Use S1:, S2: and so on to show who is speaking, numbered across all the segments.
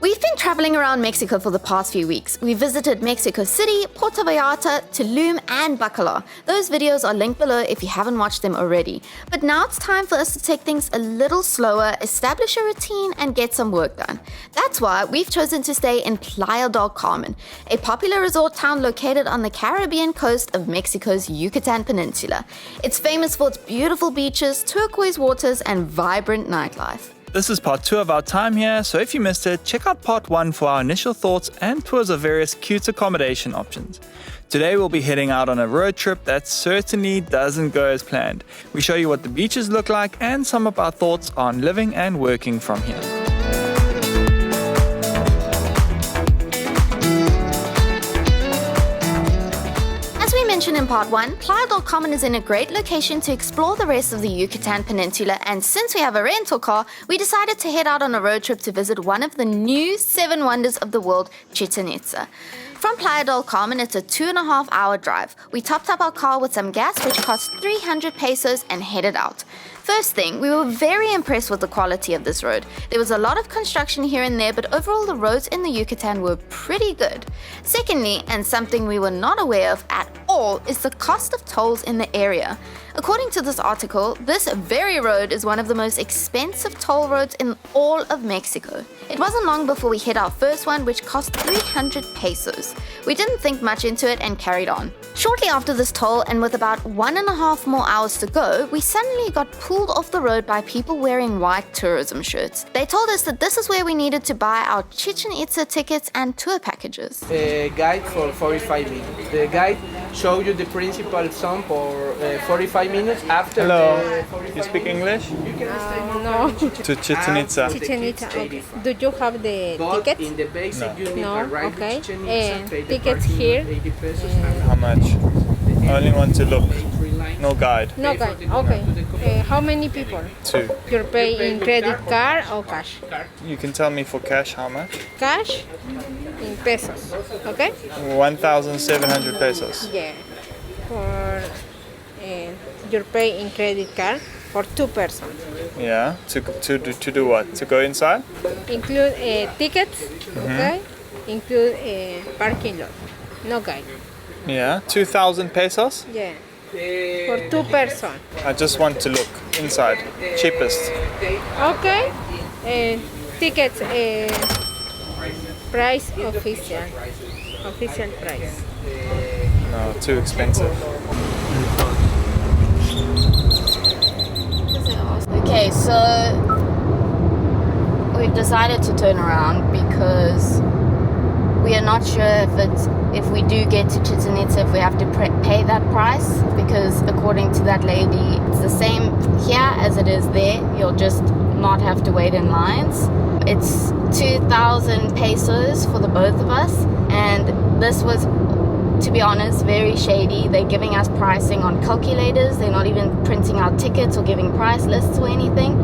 S1: We've been traveling around Mexico for the past few weeks. We visited Mexico City, Puerto Vallarta, Tulum, and Bacalar. Those videos are linked below if you haven't watched them already. But now it's time for us to take things a little slower, establish a routine, and get some work done. That's why we've chosen to stay in Playa del Carmen, a popular resort town located on the Caribbean coast of Mexico's Yucatan Peninsula. It's famous for its beautiful beaches, turquoise waters, and vibrant nightlife.
S2: This is part 2 of our time here, so if you missed it, check out part 1 for our initial thoughts and tours of various cute accommodation options. Today we'll be heading out on a road trip that certainly doesn't go as planned. We show you what the beaches look like and some of our thoughts on living and working from here.
S1: Mentioned in part 1, Playa del Carmen is in a great location to explore the rest of the Yucatan Peninsula, and since we have a rental car, we decided to head out on a road trip to visit one of the new 7 wonders of the world, Chichen Itza. From Playa del Carmen, it's a 2.5-hour drive. We topped up our car with some gas, which cost 300 pesos, and headed out. First thing, we were very impressed with the quality of this road. There was a lot of construction here and there, but overall the roads in the Yucatan were pretty good. Secondly, and something we were not aware of at all, is the cost of tolls in the area. According to this article, this very road is one of the most expensive toll roads in all of Mexico. It wasn't long before we hit our first one, which cost 300 pesos. We didn't think much into it and carried on. Shortly after this toll, and with about 1.5 more hours to go, we suddenly got pulled off the road by people wearing white tourism shirts. They told us that this is where we needed to buy our Chichen Itza tickets and tour packages.
S3: A guide for 45 minutes. The guide shows you the principal zone for 45 minutes after.
S2: Hello, you speak English?
S4: No.
S2: To Chichen Itza.
S4: Chichen Itza, okay. Do you have the tickets?
S3: In the basic
S2: No.
S3: unit,
S4: No,
S3: arrive
S4: okay.
S3: at Chichen Itza, pay the
S4: Tickets
S3: parking,
S4: here.
S3: 80 pesos,
S2: How much? I only want to look. No guide.
S4: No guide, okay. How many people?
S2: 2.
S4: You pay in credit card or cash?
S2: You can tell me for cash how much?
S4: Cash in pesos, okay?
S2: 1,700 pesos.
S4: Yeah. For you pay in credit card for 2 persons.
S2: Yeah. To do what? To go inside?
S4: Include tickets, okay? Include parking lot. No guide.
S2: Yeah. 2,000 pesos?
S4: Yeah. For 2 persons.
S2: I just want to look inside. Cheapest.
S4: Okay. Tickets price official. Official price.
S2: No, too expensive.
S1: Okay, so we've decided to turn around because we are not sure if we do get to Chichen Itza, if we have to pay that price, because according to that lady, it's the same here as it is there. You'll just not have to wait in lines. It's 2,000 pesos for the both of us, and this was, to be honest, very shady. They're giving us pricing on calculators. They're not even printing out tickets or giving price lists or anything.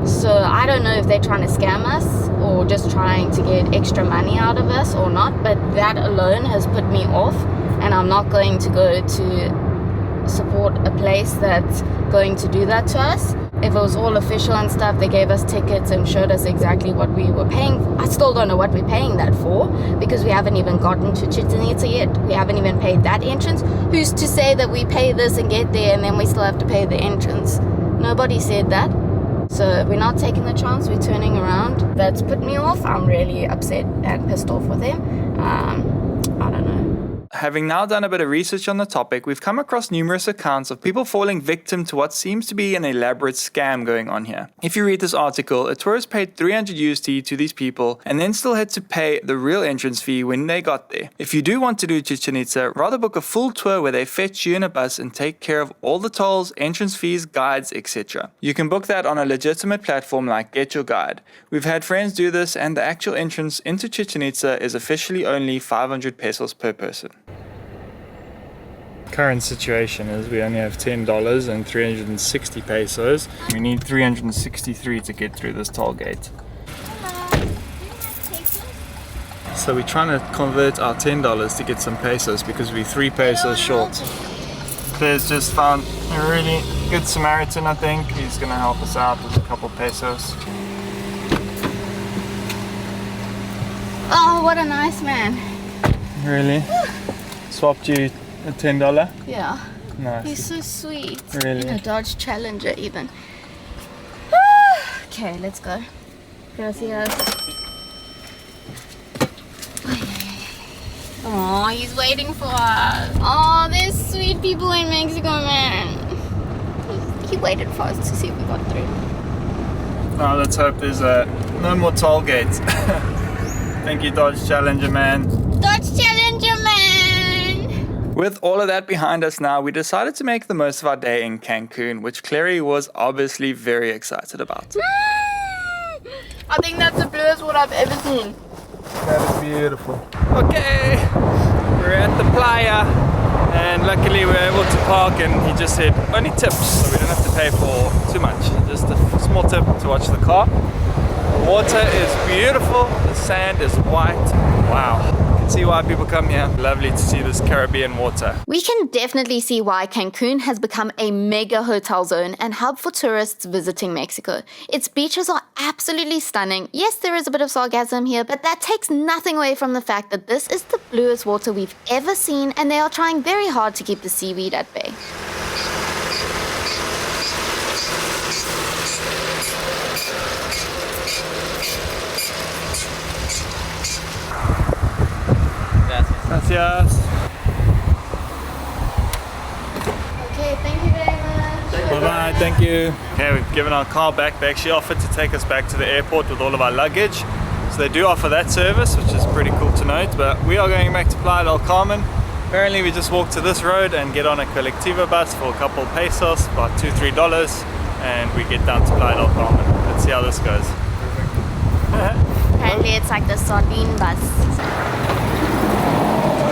S1: So I don't know if they're trying to scam us or just trying to get extra money out of us or not, but that alone has put me off, and I'm not going to go to support a place that's going to do that to us. If it was all official and stuff, they gave us tickets and showed us exactly what we were paying. I still don't know what we're paying that for, because we haven't even gotten to Chichen Itza yet. We haven't even paid that entrance. Who's to say that we pay this and get there and then we still have to pay the entrance? Nobody said that. So we're not taking the chance, we're turning around. That's put me off. I'm really upset and pissed off with him. I don't know.
S2: Having now done a bit of research on the topic, we've come across numerous accounts of people falling victim to what seems to be an elaborate scam going on here. If you read this article, a tourist paid 300 USD to these people and then still had to pay the real entrance fee when they got there. If you do want to do Chichen Itza, rather book a full tour where they fetch you in a bus and take care of all the tolls, entrance fees, guides, etc. You can book that on a legitimate platform like Get Your Guide. We've had friends do this, and the actual entrance into Chichen Itza is officially only 500 pesos per person. Current situation is we only have $10 and 360 pesos. We need 363 to get through this toll gate. So we're trying to convert our $10 to get some pesos because we're 3 pesos short. Claire's just found a really good Samaritan, I think. He's gonna help us out with a couple pesos.
S1: Oh, what a nice man.
S2: Really? Swapped you a $10?
S1: Yeah.
S2: Nice.
S1: He's so sweet.
S2: Really?
S1: In a Dodge Challenger even. Okay, let's go. Gracias. Oh, he's waiting for us. Oh, there's sweet people in Mexico, man. He waited for us to see if we got through.
S2: Oh, let's hope there's no more toll gates. Thank you, Dodge Challenger man.
S1: Dodge Challenger, man!
S2: With all of that behind us now, we decided to make the most of our day in Cancun, which Clary was obviously very excited about.
S1: I think that's the bluest water I've ever seen.
S2: That is beautiful. Okay, we're at the playa, and luckily we're able to park, and he just said only tips, so we don't have to pay for too much. Just a small tip to watch the car. The water is beautiful, the sand is white. Wow, you can see why people come here. Lovely to see this Caribbean water.
S1: We can definitely see why Cancun has become a mega hotel zone and hub for tourists visiting Mexico. Its beaches are absolutely stunning. Yes, there is a bit of sarcasm here, but that takes nothing away from the fact that this is the bluest water we've ever seen, and they are trying very hard to keep the seaweed at bay.
S2: Gracias.
S1: Okay, thank you very much.
S2: Bye-bye, thank you. Okay, we've given our car back. They actually offered to take us back to the airport with all of our luggage. So they do offer that service, which is pretty cool to note. But we are going back to Playa Del Carmen. Apparently we just walk to this road and get on a collectiva bus for a couple pesos, about $2-3, and we get down to Playa Del Carmen. Let's see how this goes.
S1: Apparently it's like the sardine bus.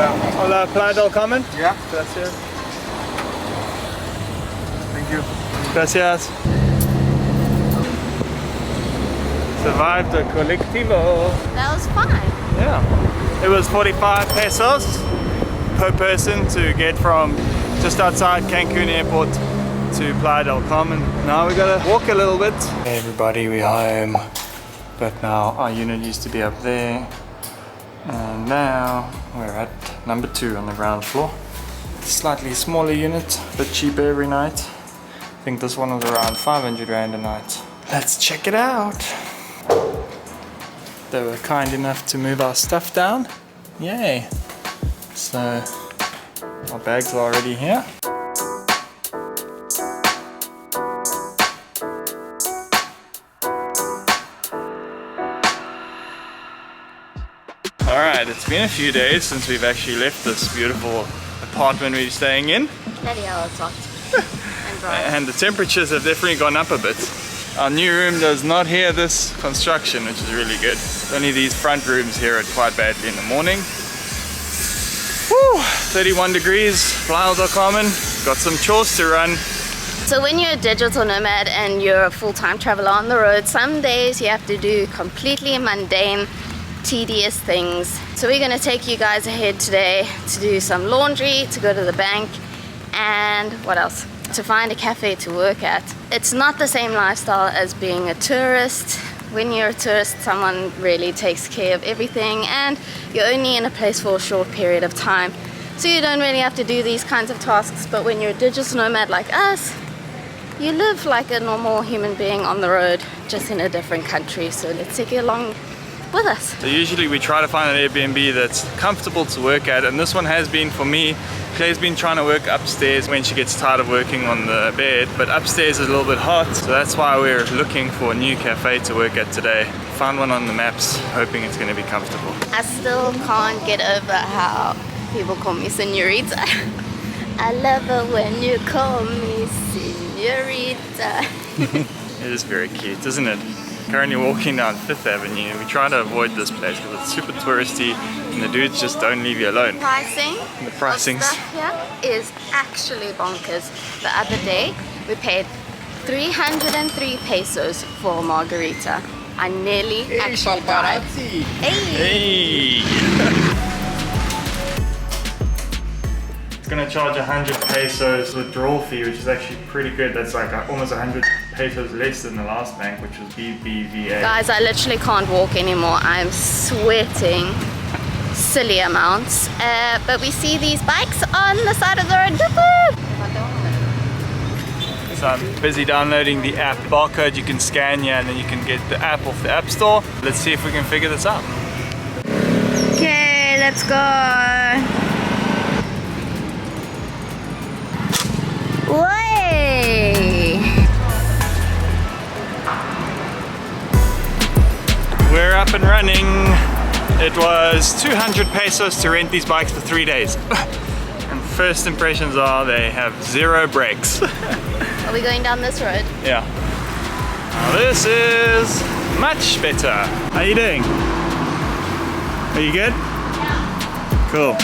S2: Hola, Playa del Carmen.
S3: Yeah.
S2: Gracias.
S3: Thank you.
S2: Gracias. Survived the colectivo.
S1: That was fun.
S2: Yeah. It was 45 pesos per person to get from just outside Cancun airport to Playa del Carmen. Now we gotta walk a little bit. Hey everybody, we're home. But now our unit used to be up there. And now we're at number 2 on the ground floor. Slightly smaller unit, a bit cheaper every night. I think this one was around 500 Rand a night. Let's check it out. They were kind enough to move our stuff down. Yay. So our bags are already here. Alright, it's been a few days since we've actually left this beautiful apartment we're staying in.
S1: Bloody hell, it's hot. And dry.
S2: And the temperatures have definitely gone up a bit. Our new room does not hear this construction, which is really good. Only these front rooms hear it quite badly in the morning. Woo! 31 degrees, Playa del Carmen. Got some chores to run.
S1: So when you're a digital nomad and you're a full-time traveler on the road, some days you have to do completely mundane, tedious things. So we're going to take you guys ahead today to do some laundry, to go to the bank, and what else? To find a cafe to work at. It's not the same lifestyle as being a tourist. When you're a tourist, someone really takes care of everything, and you're only in a place for a short period of time. So you don't really have to do these kinds of tasks. But when you're a digital nomad like us, you live like a normal human being on the road, just in a different country. So let's take you along with us.
S2: So usually we try to find an Airbnb that's comfortable to work at, and this one has been for me. Claire's been trying to work upstairs when she gets tired of working on the bed, but upstairs is a little bit hot, so that's why we're looking for a new cafe to work at today. Found one on the maps, hoping it's going to be comfortable.
S1: I still can't get over how people call me señorita. I love it when you call me señorita.
S2: It is very cute, isn't it? Currently walking down 5th Avenue. We try to avoid this place because it's super touristy and the dudes just don't leave you alone.
S1: Pricing
S2: The pricings.
S1: of stuff here is actually bonkers. The other day we paid 303 pesos for a margarita. I nearly actually died. Hey! It's
S2: gonna charge 100 pesos withdrawal fee, which is actually pretty good. That's like almost 100 pesos less than the last bank, which was BBVA.
S1: Guys, I literally can't walk anymore. I'm sweating silly amounts. But we see these bikes on the side of the road.
S2: So I'm busy downloading the app. Barcode you can scan here and then you can get the app off the App Store. Let's see if we can figure this out.
S1: Okay, let's go. Way.
S2: We're up and running. It was 200 pesos to rent these bikes for 3 days. And first impressions are they have 0 brakes.
S1: Are we going down this road?
S2: Yeah. Now this is much better. How you doing? Are you good? Yeah. Cool.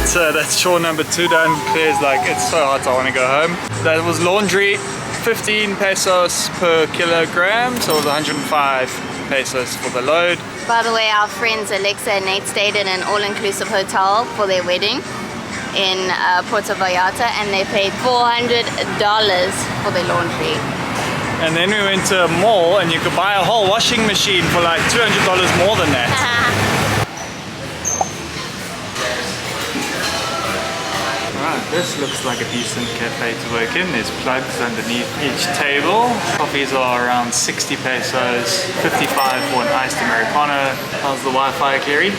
S2: So that's chore number 2 done. Claire's like, it's so hot, I want to go home. That was laundry, 15 pesos per kilogram, so it was 105 pesos for the load.
S1: By the way, our friends Alexa and Nate stayed in an all-inclusive hotel for their wedding in Puerto Vallarta, and they paid $400 for their laundry.
S2: And then we went to a mall and you could buy a whole washing machine for like $200 more than that. Right, this looks like a decent cafe to work in. There's plugs underneath each table. Coffees are around 60 pesos, 55 for an iced Americano. How's the Wi-Fi, Clary?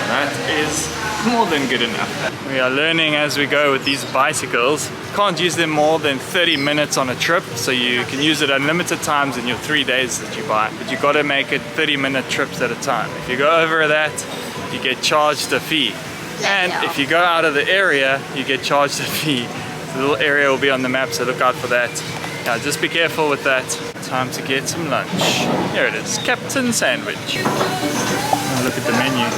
S2: That is more than good enough. We are learning as we go with these bicycles. Can't use them more than 30 minutes on a trip, so you can use it unlimited times in your 3 days that you buy. But you gotta make it 30-minute trips at a time. If you go over that, you get charged a fee. And if you go out of the area, you get charged a fee. The little area will be on the map, so look out for that. Yeah, just be careful with that. Time to get some lunch. Here it is, Captain Sandwich. And look at the menu.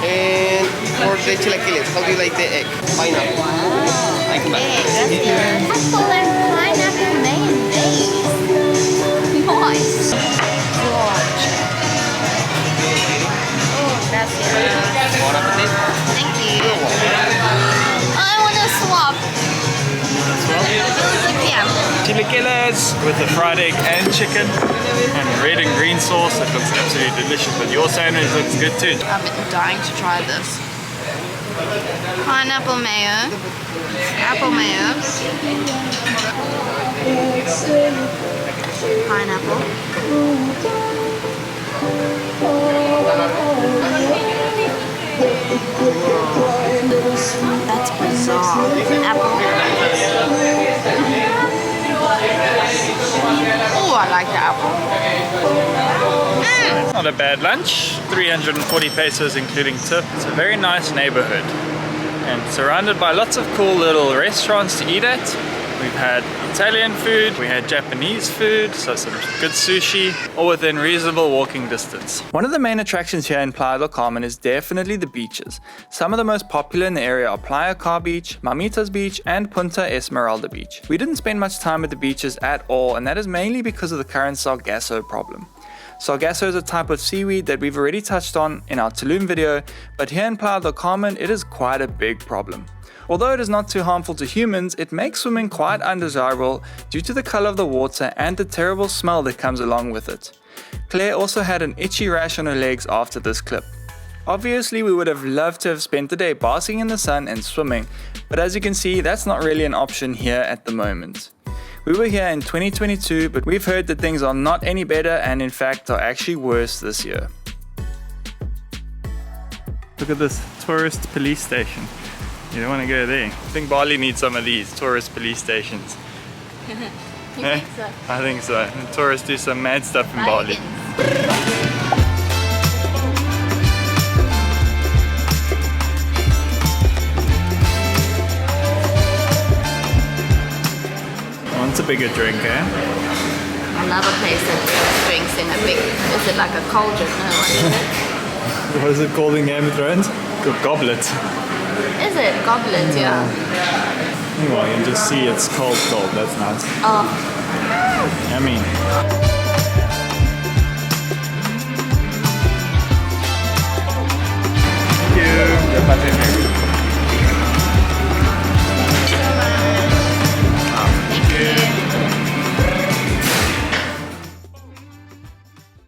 S3: And for the chilaquiles, how do you like the egg? Pineapple. I come back.
S1: Apple and pineapple mayonnaise. Nice. Oh, gracias.
S3: Bon appetit.
S1: Thank you. I want to swap. Yeah.
S2: Chilaquiles with the fried egg and chicken and red and green sauce. It looks absolutely delicious, but your sandwich looks good too.
S1: I'm dying to try this. Pineapple mayo. Apple mayo. Pineapple. That's bizarre. Apple. Oh, I like the apple.
S2: Not a bad lunch. 340 pesos including tip. It's a very nice neighborhood and surrounded by lots of cool little restaurants to eat at. We've had Italian food, we had Japanese food, so some good sushi, all within reasonable walking distance. One of the main attractions here in Playa del Carmen is definitely the beaches. Some of the most popular in the area are Playa Car Beach, Mamitas Beach, and Punta Esmeralda Beach. We didn't spend much time at the beaches at all, and that is mainly because of the current sargasso problem. Sargasso is a type of seaweed that we've already touched on in our Tulum video, but here in Playa del Carmen it is quite a big problem. Although it is not too harmful to humans, it makes swimming quite undesirable due to the color of the water and the terrible smell that comes along with it. Claire also had an itchy rash on her legs after this clip. Obviously we would have loved to have spent the day basking in the sun and swimming, but as you can see that's not really an option here at the moment. We were here in 2022, but we've heard that things are not any better and in fact are actually worse this year. Look at this tourist police station. You don't want to go there. I think Bali needs some of these tourist police stations.
S1: You think so?
S2: I think so. And tourists do some mad stuff in Bali. Wants a bigger drink, eh?
S1: another place that serves drinks in a big, is it like a cauldron? No, what is it?
S2: What is it called in Game of Thrones? Goblet.
S1: Is it? Goblet, yeah.
S2: Well, you can just see it's cold. That's nice.
S1: Oh,
S2: Yummy.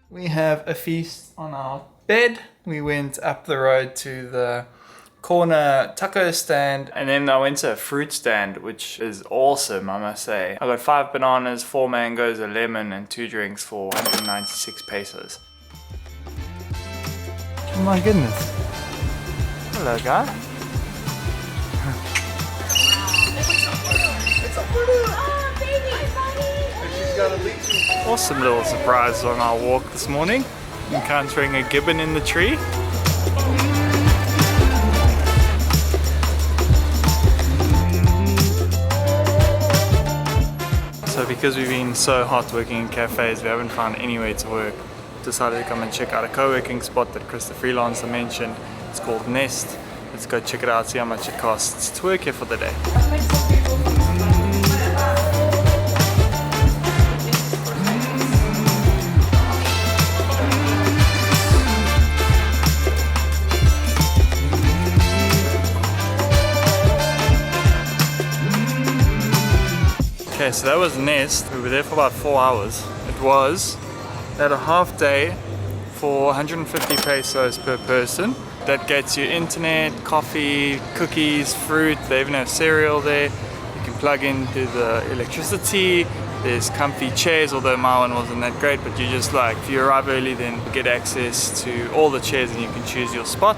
S2: We have a feast on our bed. We went up the road to the corner taco stand, and then I went to a fruit stand, which is awesome, I must say. I got 5 bananas, 4 mangoes, a lemon, and 2 drinks for 196 pesos. Oh my goodness. Hello, guy. Awesome little surprise on our walk this morning. Encountering a gibbon in the tree. So because we've been so hot working in cafes, we haven't found anywhere to work. Decided to come and check out a co-working spot that Chris the freelancer mentioned. It's called Nest. Let's go check it out, see how much it costs to work here for the day. Okay, so that was Nest. We were there for about 4 hours. It was at a half day for 150 pesos per person. That gets you internet, coffee, cookies, fruit. They even have cereal there. You can plug into the electricity. There's comfy chairs, although my one wasn't that great, but you just like, if you arrive early, then get access to all the chairs and you can choose your spot.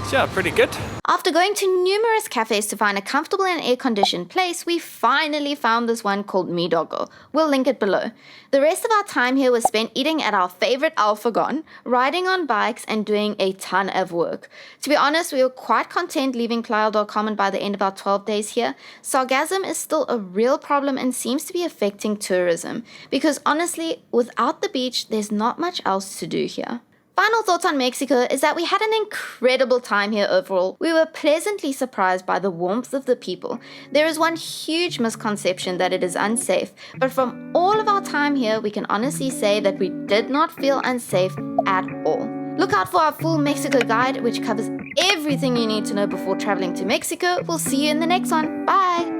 S2: So yeah, pretty good.
S1: after going to numerous cafes to find a comfortable and air-conditioned place, we finally found this one called Midogo. We'll link it below. The rest of our time here was spent eating at our favorite alfagon, riding on bikes, and doing a ton of work. To be honest, we were quite content leaving Playa Del Carmen by the end of our 12 days here. Sargassum is still a real problem and seems to be affecting tourism, because honestly, without the beach, there's not much else to do here. Final thoughts on Mexico is that we had an incredible time here overall. We were pleasantly surprised by the warmth of the people. There is one huge misconception that it is unsafe, but from all of our time here, we can honestly say that we did not feel unsafe at all. Look out for our full Mexico guide, which covers everything you need to know before traveling to Mexico. We'll see you in the next one. Bye!